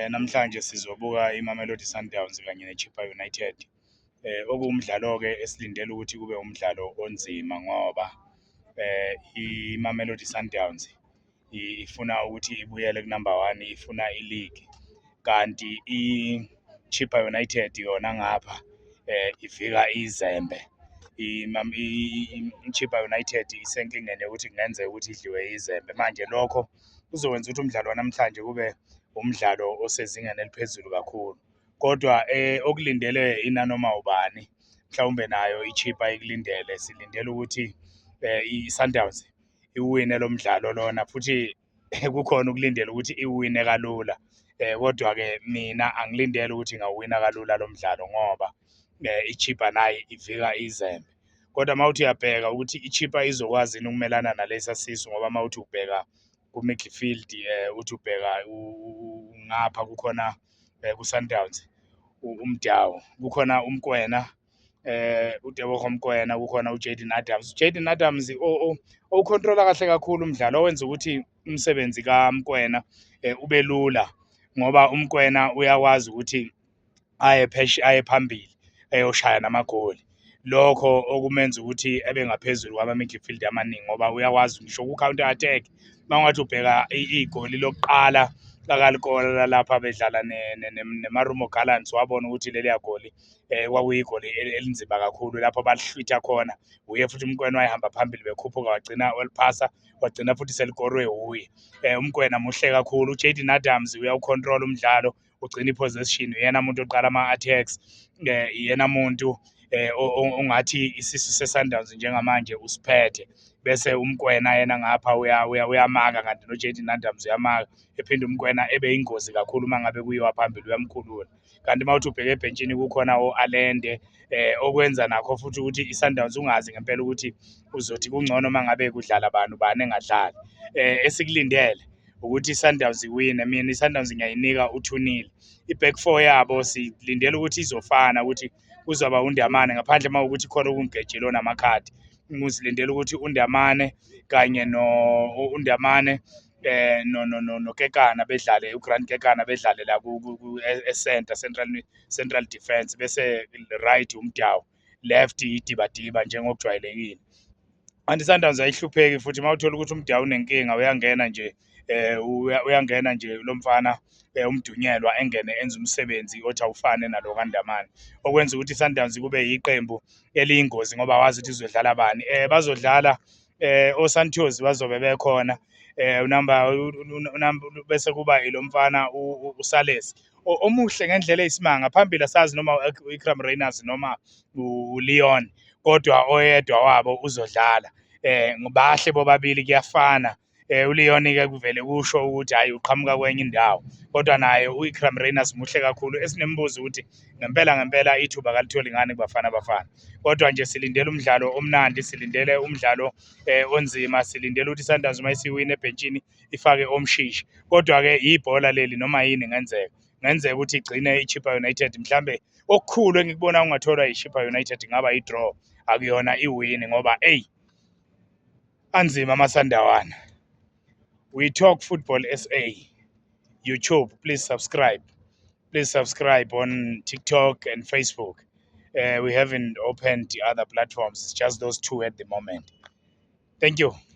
Namhlanje sizobuka iMamelodi Sundowns kanye neChippa United. Okuwumdlalo-ke esilindele ukuthi kube umdlalo onzima ngoba iMamelodi Sundowns ifuna ukuthi ibuyele ku-number 1, ifuna i-league. Kanti iChippa United yona ngapha ivika izembe. iChippa United isenkingeni yokuthi kungenzeka ukuthi idliwe izembe. Manje lokho kuzokwenza ukuthi umdlalo wanamhlanje kube umdlalo osezingeni eliphezulu kakhulu. Kodwa okulindele inanoma ubani, mhlawumbe nayo iChippa ikulindele. Silindele ukuthi i-Sundowns iwine lo mdlalo lona, futhi kukhona ukulindela ukuthi iwine kalula. Kodwa-ke mina angilindele ukuthi ingawina kalula lo mdlalo ngoba iChippa nayo ivika izembe. Kodwa mawuthi uyabheka ukuthi iChippa izokwazi ukumelana nalesa sisu, ngoba mawuthi ubheka ku-midfield, uthi ubheka ngapha kukhona ku-Sundowns uMdawu, kukhona uMkwena, uTebogo Mokoena, kukhona uJayden Adams. uJayden Adams ukhontrola kahle kakhulu umdlalo, owenza ukuthi umsebenzi kaMkwena ube lula, ngoba uMkwena uyakwazi ukuthi aye phambili eyoshaya namagoli. Lokho okumenza ukuthi ebe ngaphezulu kwama-midfield amaningi, ngoba uyakwazi ngisho ku-counter attack. Mangathi ubheka igoli lokuqala lakalikola lapha bedlala neMarumo Gallants, wabona ukuthi leliya goli kwakuyigoli elinzima kakhulu lapho balihlwitha khona. Uye futhi uMkwena wayehamba phambili, bekhuphuka, wagcina waliphasa, wagcina futhi selikorwe uye. uMkwena muhle kakhulu. uJayden Adams uyawukhontrola umdlalo, ugcina i-possession, uyena muntu oqala ama-attacks, iyena muntu ongathi isisu se-Sundowns njengamanje usiphethe. Bese uMkwena yena ngapha uyamaka, kanti noJayden Adams uyamaka, ephinde uMkwena ebe yingozi kakhulu uma ngabe kuyiwa phambili, uyamkhulula. Kanti mawuthi ubheke ebhentshini kukhona o-Allende, okwenza nakho futhi ukuthi i-Sundowns ungazi ngempela ukuthi uzothi kungcono uma ngabe kudlala bani engadlali. Esikulindele ukuthi i-Sundowns iwine. Mina i-Sundowns ngiyayinika 2-0. I-back 4 yabo silindele ukuthi izofana, ukuthi kuzoba uNdamane, ngaphandle mawukuthi khona okungigejile onamakhadi. Ngizilindele ukuthi uNdamane kanye uNdamane noKekana bedlale, uGrant Kekana bedlale la central defense, bese right uMdawu, left idibadiba njengokujwayelekile. Kanti iSundowns ayihlupheki futhi mawuthola ukuthi uMdawu unenkinga, uyangena nje lo mfana uMdunyelwa, engene enze umsebenzi othi awufane nalo kaNdamane, okwenza ukuthi iSundowns kube yiqembu eliyingozi, ngoba wazi ukuthi izodlala bani. Bazodlala oSantos bazobe bekhona, bese kuba ilo mfana uSales omuhle ngendlela eyisimanga. Phambili asazi noma u-Ikram Reyners noma uLeon, kodwa oyedwa wabo uzodlala. Bahle bobabili, kuyafana. uLeon-ke kuvele kusho ukuthi hhayi uqhamuka kwenye indawo, kodwa naye u-Ikram Reyners muhle kakhulu. Esinembuzo ukuthi ngempela ithuba kalitholi ngani kuBafana Bafana. Kodwa nje silindele umdlalo omnandi, silindele umdlalo onzima, silindele ukuthi iSundowns uma isiwina ebhentshini ifake omshishi. Kodwa-ke ibhola leli, noma yini ngenzeka ukuthi igcine iChippa United, mhlambe okukhulu engikubona ungatholwa iChippa United ngaba i-draw, akuyona iwini, ngoba anzima amasandawana. We Talk Football SA, YouTube, please subscribe. Please subscribe on TikTok and Facebook. We haven't opened the other platforms, it's just those two at the moment. Thank you.